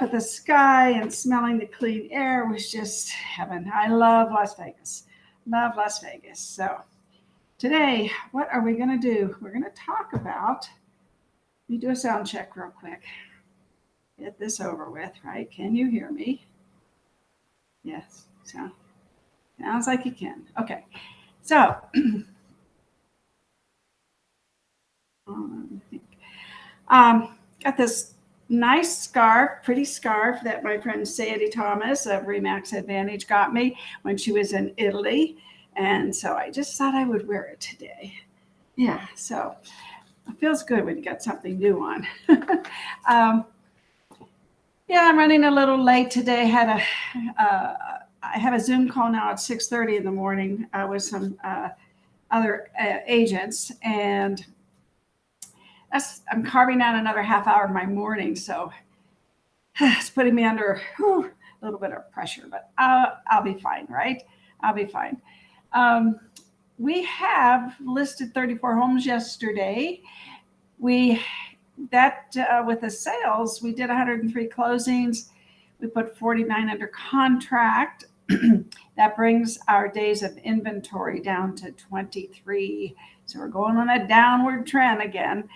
at the sky and smelling the clean air was just heaven. I love Las Vegas. Love Las Vegas. So today, what are we going to do? We're going to talk about, let me do a sound check real quick. Get this over with, right? Can you hear me? Yes. Sounds like you can. Okay. So, got this nice scarf, pretty scarf that my friend Sandy Thomas of Remax Advantage got me when she was in Italy. And so I just thought I would wear it today. Yeah, so it feels good when you got something new on. Yeah, I'm running a little late today. I have a Zoom call now at 6:30 in the morning with some other agents, and I'm carving out another half hour of my morning, so it's putting me under a little bit of pressure, but I'll be fine, right? I'll be fine. We have listed 34 homes yesterday. With the sales, we did 103 closings. We put 49 under contract. That brings our days of inventory down to 23. So we're going on a downward trend again.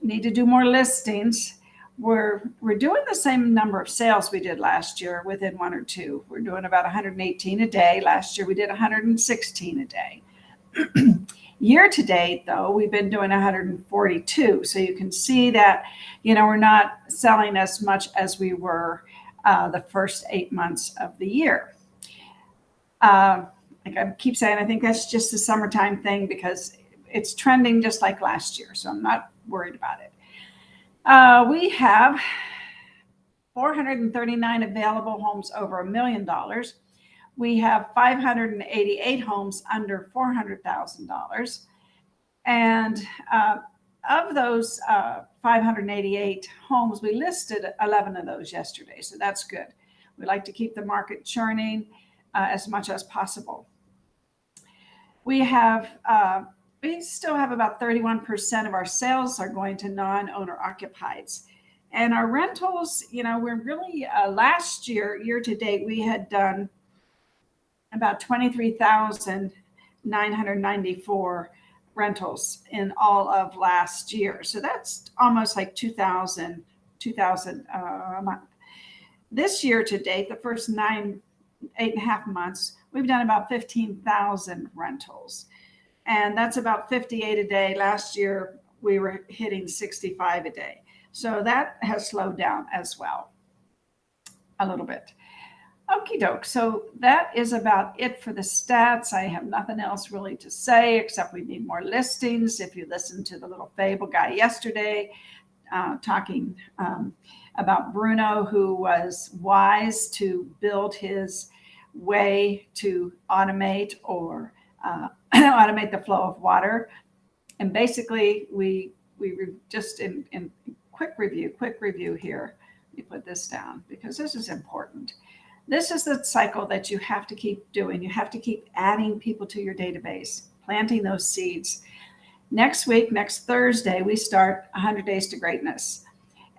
Need to do more listings. We're doing the same number of sales we did last year within one or two. We're doing about 118 a day. Last year we did 116 a day. Year to date, though, we've been doing 142. So you can see that, we're not selling as much as we were the first 8 months of the year. Like I keep saying, I think that's just a summertime thing because it's trending just like last year. So I'm not worried about it. We have 439 available homes over $1 million. We have 588 homes under $400,000. And of those 588 homes, we listed 11 of those yesterday. So that's good. We like to keep the market churning as much as possible. We still have about 31% of our sales are going to non-owner occupieds. And our rentals, we're really, last year to date, we had done about 23,994 rentals in all of last year. So that's almost like 2,000 a month. This year to date, the first 8.5 months, we've done about 15,000 rentals. And that's about 58 a day. Last year, we were hitting 65 a day. So that has slowed down as well a little bit. Okie doke. So that is about it for the stats. I have nothing else really to say except we need more listings. If you listened to the little fable guy yesterday talking about Bruno, who was wise to build his way to automate or automate the flow of water. And basically we just in quick review here. Let me put this down because this is important. This is the cycle that you have to keep doing. You have to keep adding people to your database, planting those seeds. Next week, next Thursday, we start 100 Days to Greatness.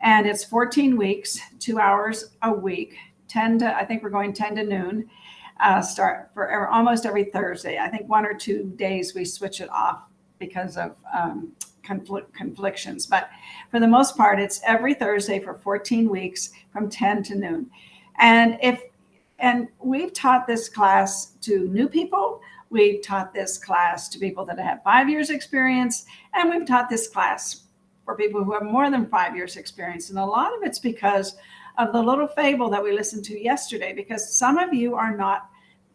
And it's 14 weeks, 2 hours a week, I think we're going 10 to noon, start for almost every Thursday. I think 1 or 2 days we switch it off because of conflictions. But for the most part, it's every Thursday for 14 weeks from 10 to noon. And we've taught this class to new people. We've taught this class to people that have 5 years experience. And we've taught this class for people who have more than 5 years experience. And a lot of it's because of the little fable that we listened to yesterday, because some of you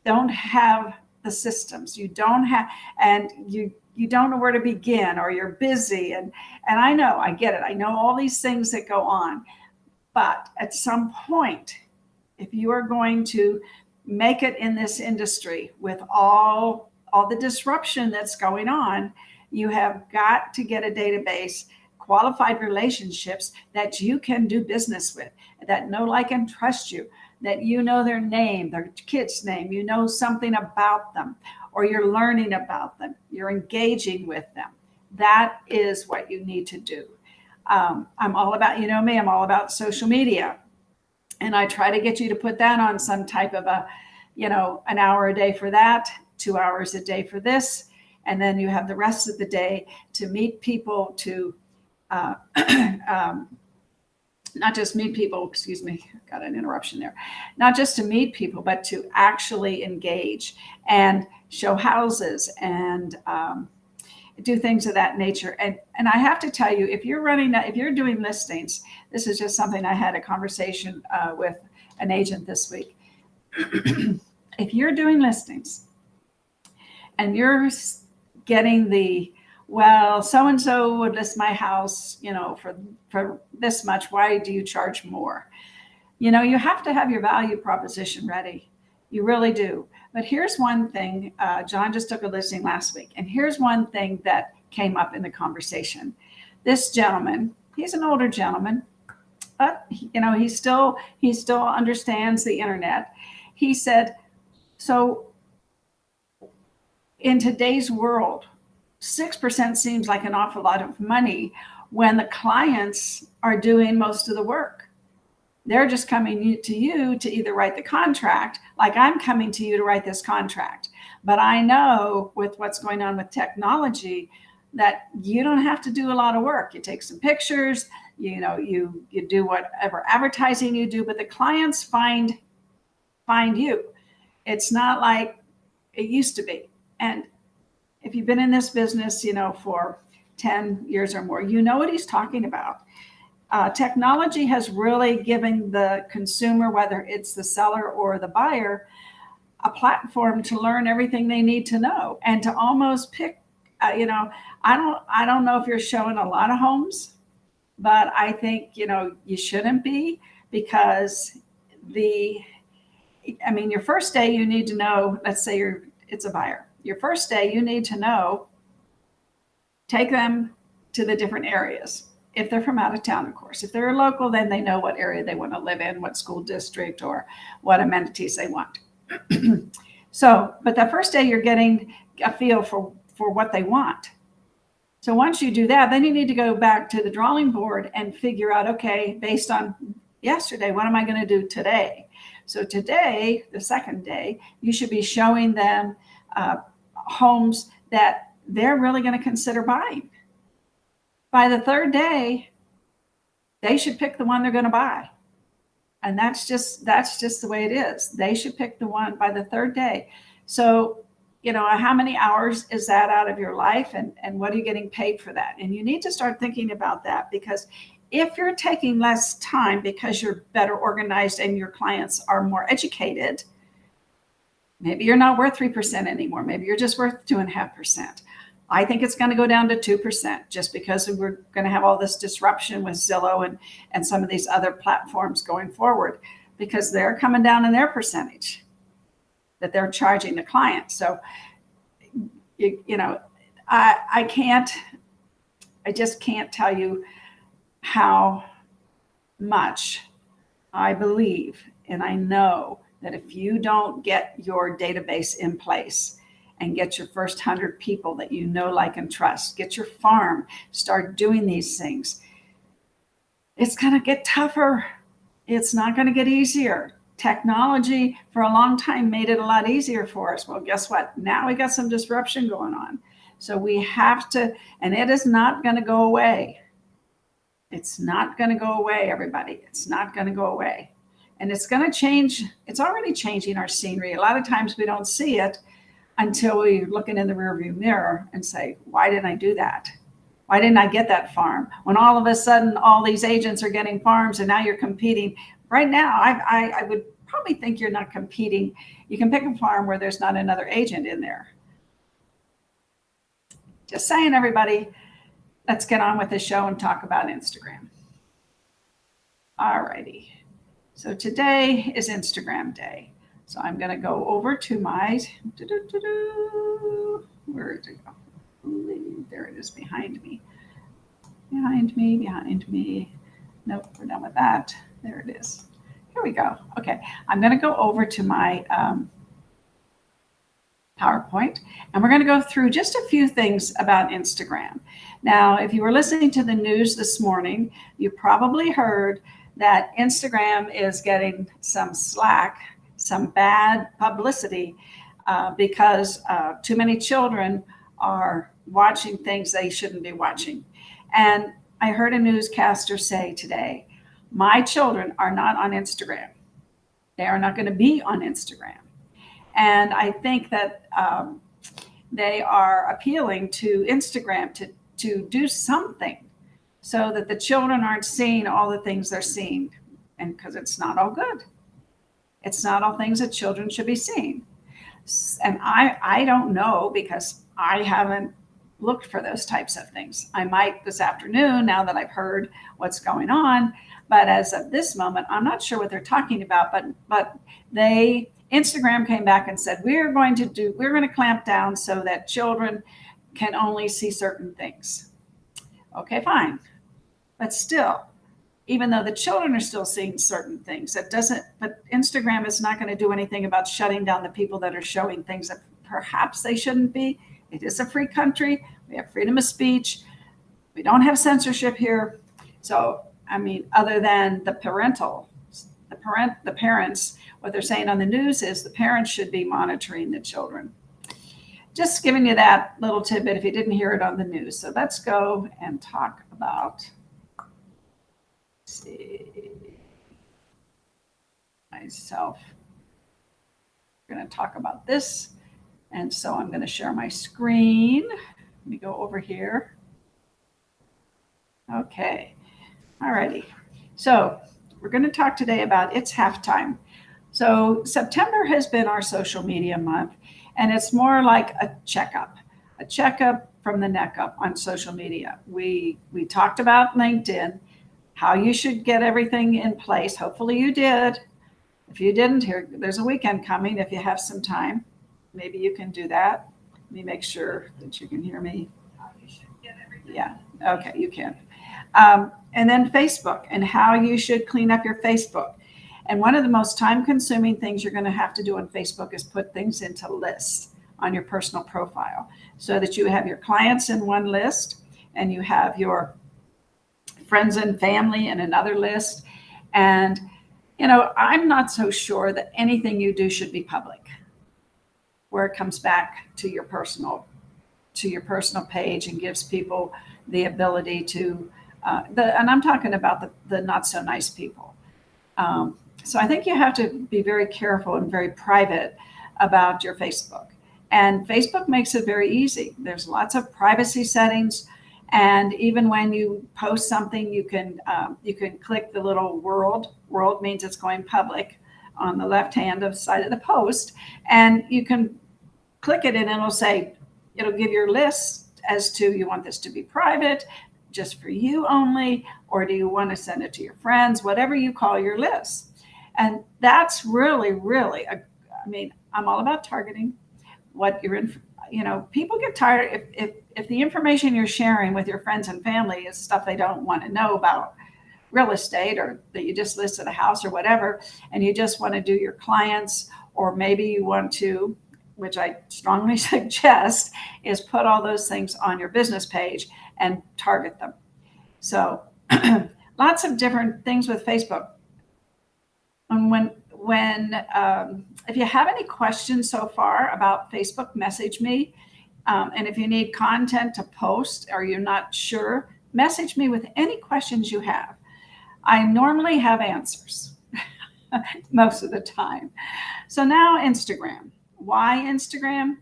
don't have the systems. You don't have, and you don't know where to begin, or you're busy. And I know, I get it. I know all these things that go on. But at some point, if you are going to make it in this industry with all the disruption that's going on, you have got to get a database, qualified relationships that you can do business with, that know, like, and trust you, that you know their name, their kid's name, you know something about them, or you're learning about them, you're engaging with them. That is what you need to do. I'm all about, you know me, I'm all about social media. And I try to get you to put that on some type of a, an hour a day for that, 2 hours a day for this. And then you have the rest of the day to meet people, to not just meet people, excuse me, got an interruption there, not just to meet people, but to actually engage and show houses and do things of that nature. And I have to tell you, if you're doing listings, this is just something I had a conversation with an agent this week. If you're doing listings and you're getting the, well, so-and-so would list my house, for this much, why do you charge more? You have to have your value proposition ready. You really do. But here's one thing, John just took a listing last week, and here's one thing that came up in the conversation. This gentleman, he's an older gentleman, but he still understands the internet. He said, so in today's world, 6% seems like an awful lot of money when the clients are doing most of the work. They're just coming to you to either write the contract, like I'm coming to you to write this contract. But I know with what's going on with technology that you don't have to do a lot of work. You take some pictures, you do whatever advertising you do, but the clients find you. It's not like it used to be. And if you've been in this business, for 10 years or more, you know what he's talking about. Technology has really given the consumer, whether it's the seller or the buyer, a platform to learn everything they need to know and to almost pick, I don't know if you're showing a lot of homes, but I think, you shouldn't be, because your first day you need to know, let's say it's a buyer. Your first day you need to know, take them to the different areas. If they're from out of town, of course. If they're local, then they know what area they want to live in, what school district, or what amenities they want. So, but the first day you're getting a feel for what they want. So once you do that, then you need to go back to the drawing board and figure out, okay, based on yesterday, what am I going to do today? So today, the second day, you should be showing them homes that they're really going to consider buying. By the third day, they should pick the one they're going to buy. And that's just the way it is. They should pick the one by the third day. So, how many hours is that out of your life, and what are you getting paid for that? And you need to start thinking about that, because if you're taking less time because you're better organized and your clients are more educated, maybe you're not worth 3% anymore. Maybe you're just worth 2.5%. I think it's going to go down to 2%, just because we're going to have all this disruption with Zillow and some of these other platforms going forward, because they're coming down in their percentage that they're charging the client. So, I just can't tell you how much I believe, and I know that if you don't get your database in place and get your first 100 people that you know, like, and trust, get your farm, start doing these things, it's going to get tougher. It's not going to get easier. Technology for a long time made it a lot easier for us. Well, guess what? Now we got some disruption going on. So we have to, and it is not going to go away. It's not going to go away, everybody. It's not going to go away. And it's going to change. It's already changing our scenery. A lot of times we don't see it until we're looking in the rearview mirror and say, why didn't I do that? Why didn't I get that farm? When all of a sudden all these agents are getting farms and now you're competing. Right now, I would probably think you're not competing. You can pick a farm where there's not another agent in there. Just saying, everybody. Let's get on with the show and talk about Instagram. All righty. So today is Instagram day. So I'm going to go over to my, where did it go? There it is, behind me. Behind me. Nope, we're done with that. There it is. Here we go. Okay, I'm going to go over to my PowerPoint, and we're going to go through just a few things about Instagram. Now, if you were listening to the news this morning, you probably heard that Instagram is getting some slack, some bad publicity because too many children are watching things they shouldn't be watching. And I heard a newscaster say today, my children are not on Instagram. They are not going to be on Instagram. And I think that they are appealing to Instagram to do something so that the children aren't seeing all the things they're seeing. And because it's not all good. It's not all things that children should be seeing. And I don't know, because I haven't looked for those types of things. I might this afternoon, now that I've heard what's going on. But as of this moment, I'm not sure what they're talking about. But Instagram came back and said, we're going to clamp down so that children can only see certain things. Okay, fine. But still, even though the children are still seeing certain things, but Instagram is not going to do anything about shutting down the people that are showing things that perhaps they shouldn't be. It is a free country. We have freedom of speech. We don't have censorship here. So, I mean, other than the parents, what they're saying on the news is the parents should be monitoring the children. Just giving you that little tidbit if you didn't hear it on the news. So let's go and talk about, myself. We're going to talk about this. And so I'm going to share my screen. Let me go over here. Okay. All righty. So we're going to talk today about It's Halftime. So September has been our social media month, and it's more like a checkup from the neck up on social media. We talked about LinkedIn, how you should get everything in place. Hopefully you did. If you didn't, there's a weekend coming. If you have some time, maybe you can do that. Let me make sure that you can hear me. Yeah, okay, you can. And then Facebook, and how you should clean up your Facebook. And one of the most time-consuming things you're going to have to do on Facebook is put things into lists on your personal profile, so that you have your clients in one list and you have your friends and family in another list. And, I'm not so sure that anything you do should be public, where it comes back to your personal page and gives people the ability to, and I'm talking about the not so nice people. So I think you have to be very careful and very private about your Facebook. And Facebook makes it very easy. There's lots of privacy settings. And even when you post something, you can click the little world. World means it's going public on the left-hand side of the post. And you can click it and it'll give your list as to, you want this to be private, just for you only, or do you want to send it to your friends, whatever you call your list. And that's really, really, I'm all about targeting what you're in. People get tired if the information you're sharing with your friends and family is stuff they don't want to know about real estate, or that you just listed a house or whatever, and you just want to do your clients, or maybe you want to, which I strongly suggest, is put all those things on your business page and target them. So lots of different things with Facebook. And if you have any questions so far about Facebook, message me. And if you need content to post or you're not sure, message me with any questions you have. I normally have answers most of the time. So now Instagram. Why Instagram?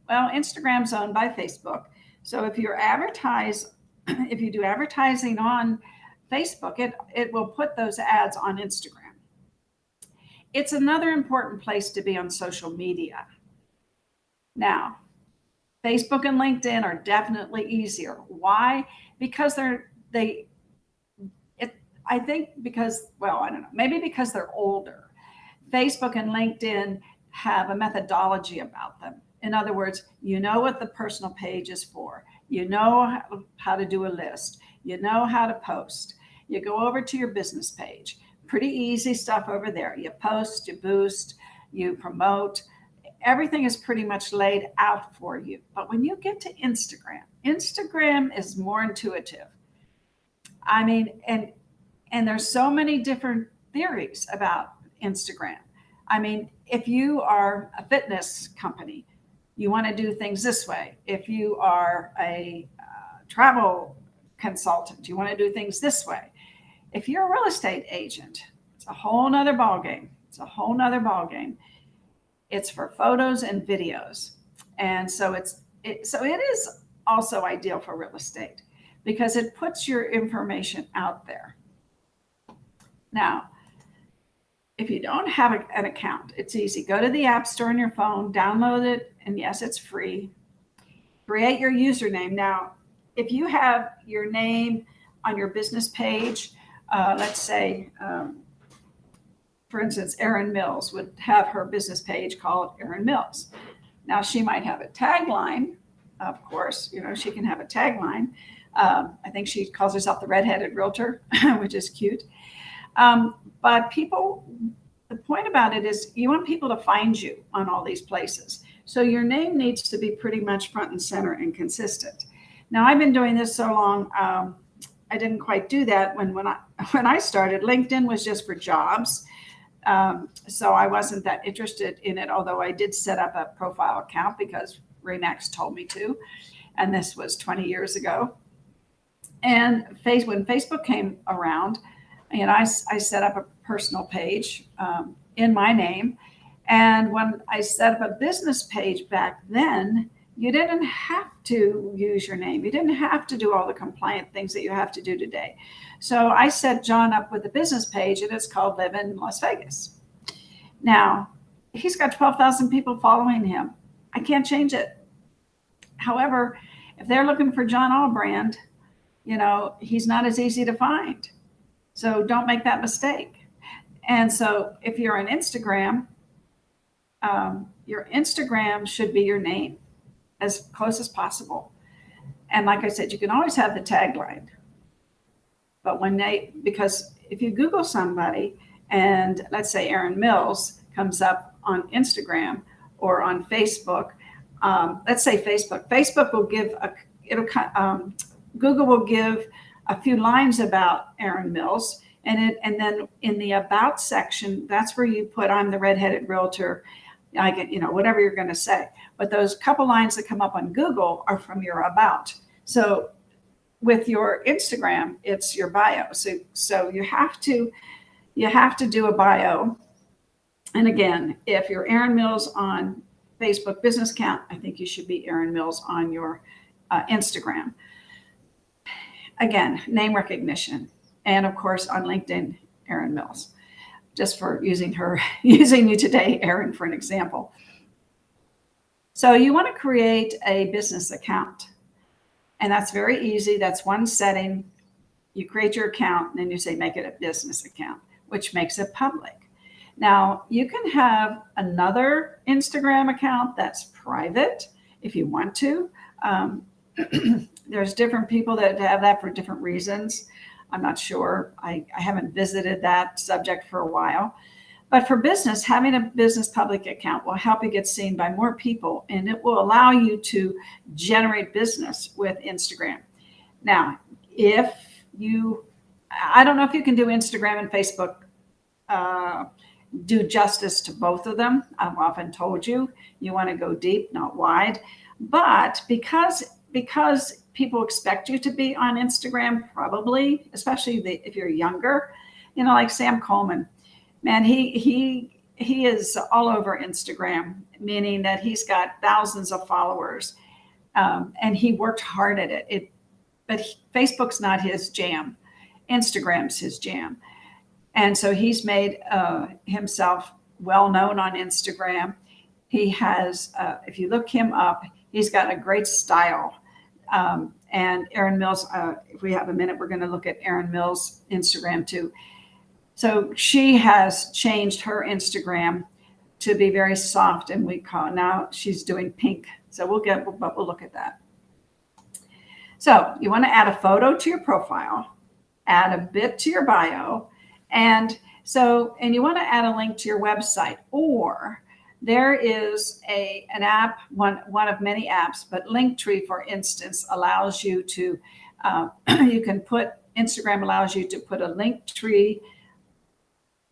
Well, Instagram's owned by Facebook. So if you do advertising on Facebook, it will put those ads on Instagram. It's another important place to be on social media. Now, Facebook and LinkedIn are definitely easier. Why? Because I think because, well, I don't know, maybe because they're older. Facebook and LinkedIn have a methodology about them. In other words, you know what the personal page is for. You know how to do a list. You know how to post. You go over to your business page. Pretty easy stuff over there. You post, you boost, you promote. everything is pretty much laid out for you. But when you get to Instagram, Instagram is more intuitive. I mean, and there's so many different theories about Instagram. I mean, if you are a fitness company, you want to do things this way. If you are a travel consultant, you want to do things this way. If you're a real estate agent, it's a whole nother ballgame. It's a whole nother ballgame. It's for photos and videos. And so it is also ideal for real estate because it puts your information out there. Now, if you don't have an account, it's easy. Go to the App Store on your phone, download it, and yes, it's free. Create your username. Now, if you have your name on your business page, let's say, for instance, Erin Mills would have her business page called Erin Mills. Now, she might have a tagline, of course, she can have a tagline. I think she calls herself the redheaded realtor, which is cute. But the point about it is you want people to find you on all these places. So your name needs to be pretty much front and center and consistent. Now, I've been doing this so long, I didn't quite do that when I started. LinkedIn was just for jobs. So I wasn't that interested in it, although I did set up a profile account because Remax told me to. And this was 20 years ago. And when Facebook came around, I set up a personal page in my name. And when I set up a business page back then, you didn't have to use your name. You didn't have to do all the compliant things that you have to do today. So I set John up with a business page, and it's called Live in Las Vegas. Now, he's got 12,000 people following him. I can't change it. However, if they're looking for John Allbrand, he's not as easy to find. So don't make that mistake. And so if you're on Instagram, your Instagram should be your name as close as possible. And like I said, you can always have the tagline. But because if you Google somebody and let's say Erin Mills comes up on Instagram or on Facebook, let's say Facebook will give Google will give a few lines about Erin Mills, and then in the about section, that's where you put I'm the redheaded realtor. I get, whatever you're going to say. But those couple lines that come up on Google are from your about. So with your Instagram, it's your bio. So you have to do a bio. And again, if you're Erin Mills on Facebook business account, I think you should be Erin Mills on your Instagram. Again, name recognition. And of course, on LinkedIn, Erin Mills. Just for using you today, Erin, for an example. So you want to create a business account. And that's very easy. That's one setting. You create your account, and then you say, make it a business account, which makes it public. Now, you can have another Instagram account that's private if you want to. There's different people that have that for different reasons. I'm not sure. I haven't visited that subject for a while. But for business, having a business public account will help you get seen by more people, and it will allow you to generate business with Instagram. Now, I don't know if you can do Instagram and Facebook do justice to both of them. I've often told you want to go deep, not wide. But because people expect you to be on Instagram, probably, especially if you're younger, like Sam Coleman, man, he is all over Instagram, meaning that he's got thousands of followers, and he worked hard at it. But Facebook's not his jam. Instagram's his jam. And so he's made himself well known on Instagram. He has, if you look him up, he's got a great style. And Erin Mills, if we have a minute, we're going to look at Erin Mills' Instagram too. So she has changed her Instagram to be very soft, and now she's doing pink. So we'll look at that. So you want to add a photo to your profile, add a bit to your bio, and you want to add a link to your website, or there is an app, one of many apps, but Linktree, for instance, allows you to, Instagram allows you to put a Linktree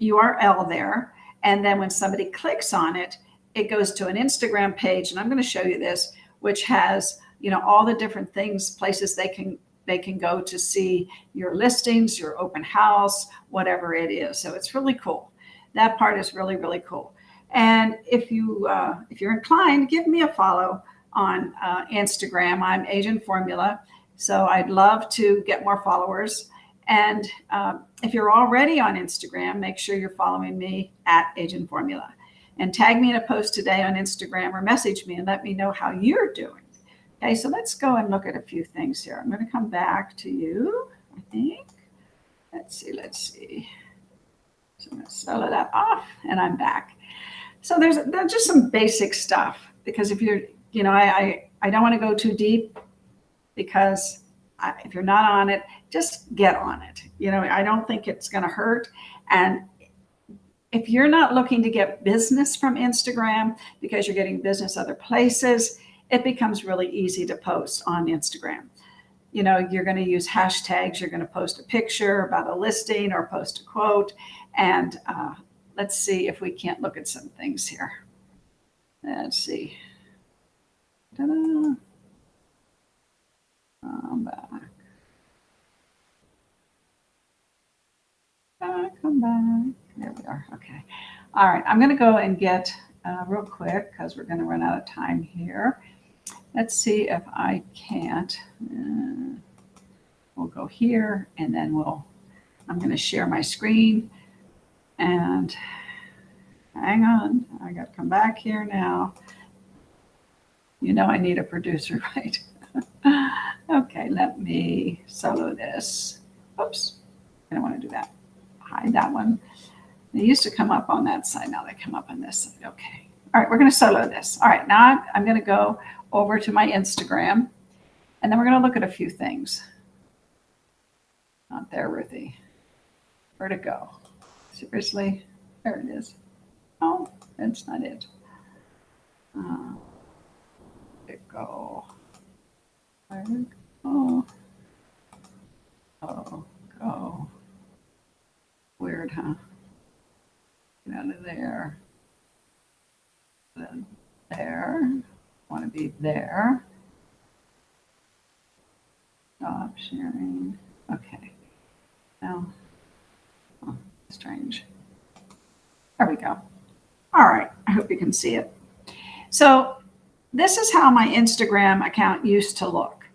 URL there. And then when somebody clicks on it, it goes to an Instagram page. And I'm going to show you this, which has, all the different things, places they can go to see your listings, your open house, whatever it is. So it's really cool. That part is really, really cool. And if you're inclined, give me a follow on Instagram. I'm Agent Formula. So I'd love to get more followers. And if you're already on Instagram, make sure you're following me at Agent Formula. And tag me in a post today on Instagram or message me and let me know how you're doing. Okay, so let's go and look at a few things here. I'm going to come back to you, I think. Let's see. So I'm going to solo that off, and I'm back. So there's just some basic stuff, because if you're, I don't want to go too deep, because if you're not on it, just get on it. I don't think it's going to hurt. And if you're not looking to get business from Instagram because you're getting business other places, it becomes really easy to post on Instagram. You're going to use hashtags. You're going to post a picture about a listing or post a quote. And let's see if we can't look at some things here. Let's see. Ta-da. I'm back. Come back. There we are. Okay. All right. I'm going to go and get real quick, because we're going to run out of time here. Let's see if I can't. We'll go here, and then I'm going to share my screen. And hang on. I got to come back here now. I need a producer, right? Okay, let me solo this. Oops. I don't want to do that. Hide that one. They used to come up on that side. Now they come up on this side. Okay. All right, we're going to solo this. All right, now I'm going to go over to my Instagram, and then we're going to look at a few things. Not there, Ruthie. Where'd it go? Seriously? There it is. Oh, that's not it. Where'd it go? Where'd it go? Oh, go. Weird, huh? Get out of there. Then there. Want to be there. Stop sharing. Okay. Now, strange. There we go. All right. I hope you can see it. So this is how my Instagram account used to look.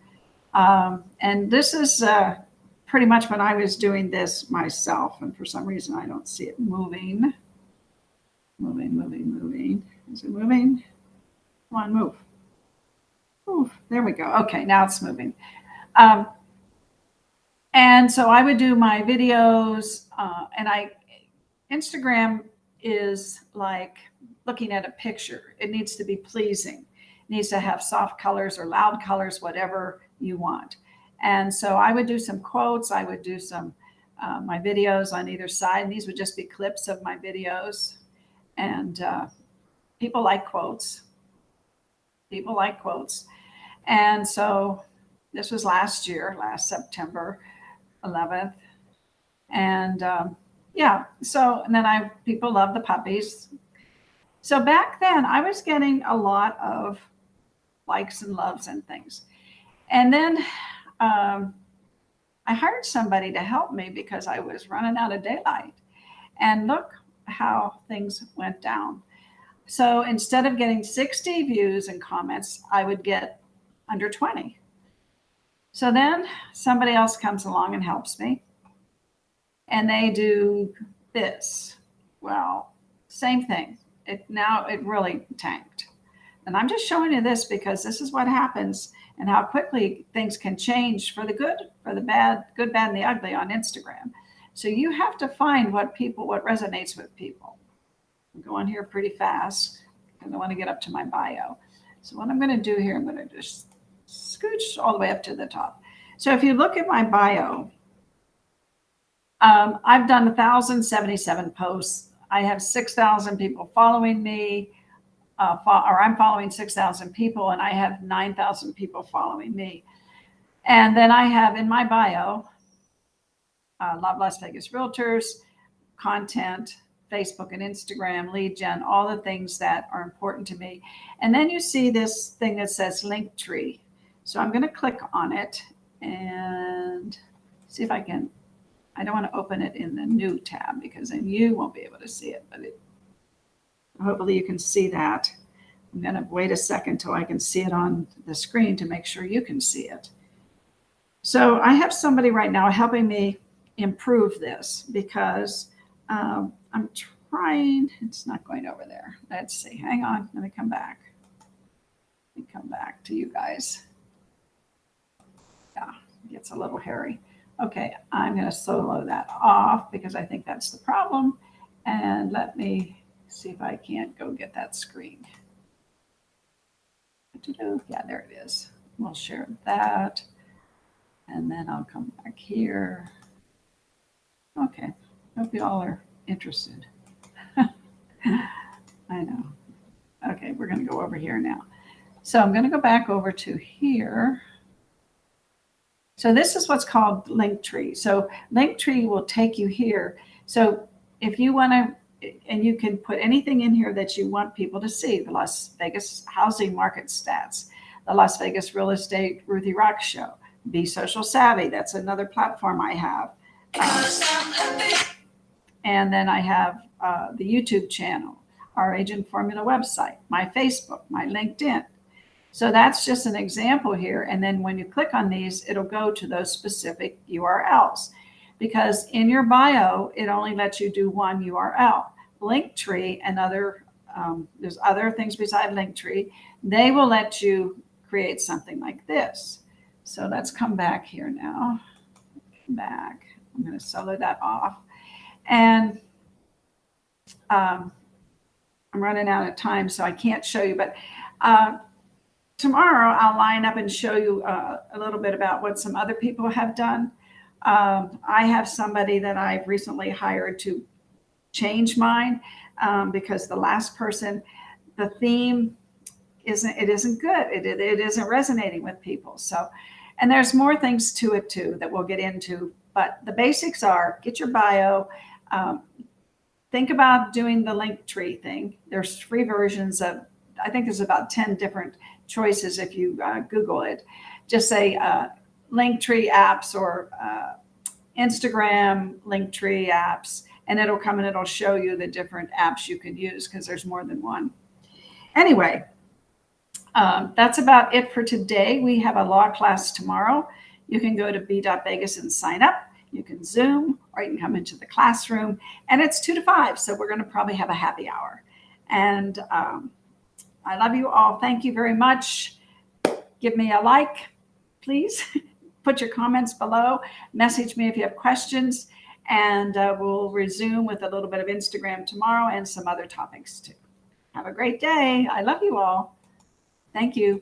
And this is pretty much when I was doing this myself. And for some reason, I don't see it moving. Moving. Is it moving? Come on, move. Ooh, there we go. Okay, now it's moving. And so I would do my videos, and Instagram is like looking at a picture. It needs to be pleasing. It needs to have soft colors or loud colors, whatever you want. And so I would do some quotes. I would do some my videos on either side. And these would just be clips of my videos. And people like quotes. People like quotes. And so this was last September 11th. And and then people love the puppies. So back then I was getting a lot of likes and loves and things. And then I hired somebody to help me because I was running out of daylight. And look how things went down. So instead of getting 60 views and comments, I would get under 20. So then somebody else comes along and helps me. And they do this. Well, same thing. It really tanked. And I'm just showing you this because this is what happens and how quickly things can change for the good, for the bad, good, bad, and the ugly on Instagram. So you have to find what resonates with people. I'm going here pretty fast because I want to get up to my bio. So what I'm going to do here, I'm going to just scooch all the way up to the top. So if you look at my bio, I've done 1,077 posts. I have 6,000 people following me. or I'm following 6,000 people, and I have 9,000 people following me. And then I have in my bio, Love Las Vegas Realtors, content, Facebook and Instagram, lead gen, all the things that are important to me. And then you see this thing that says Linktree. So I'm going to click on it and see if I can. I don't want to open it in the new tab because then you won't be able to see it, but hopefully you can see that. I'm going to wait a second till I can see it on the screen to make sure you can see it. So I have somebody right now helping me improve this because I'm trying. It's not going over there. Let's see. Hang on. Let me come back. Let me come back to you guys. Yeah, it gets a little hairy. Okay, I'm going to solo that off because I think that's the problem. And let me see if I can't go get that screen. Yeah, there it is. We'll share that. And then I'll come back here. Okay, hope you all are interested. I know. Okay, we're going to go over here now. So I'm going to go back over to here. So this is what's called Linktree. So Linktree will take you here. So if you want to, and you can put anything in here that you want people to see, the Las Vegas housing market stats, the Las Vegas real estate Ruthie Rocks show, Be Social Savvy. That's another platform I have. And then I have the YouTube channel, our Agent Formula website, my Facebook, my LinkedIn. So that's just an example here. And then when you click on these, it'll go to those specific URLs because in your bio, it only lets you do one URL. Linktree and other, there's other things beside Linktree. They will let you create something like this. So let's come back here now. Come back. I'm going to solo that off. And I'm running out of time, so I can't show you. But tomorrow I'll line up and show you a little bit about what some other people have done. I have somebody that I've recently hired to change mine because the last person, the theme isn't good. It isn't resonating with people. So, and there's more things to it too that we'll get into. But the basics are get your bio. Think about doing the Linktree thing. There's free versions of, I think there's about 10 different choices if you Google it. Just say Linktree apps or Instagram Linktree apps, and it'll come and it'll show you the different apps you can use because there's more than one. Anyway, that's about it for today. We have a law class tomorrow. You can go to b.vegas and sign up. You can Zoom or you can come into the classroom, and it's 2 to 5. So we're going to probably have a happy hour. And I love you all. Thank you very much. Give me a like, please. Put your comments below. Message me if you have questions. And we'll resume with a little bit of Instagram tomorrow and some other topics too. Have a great day. I love you all. Thank you.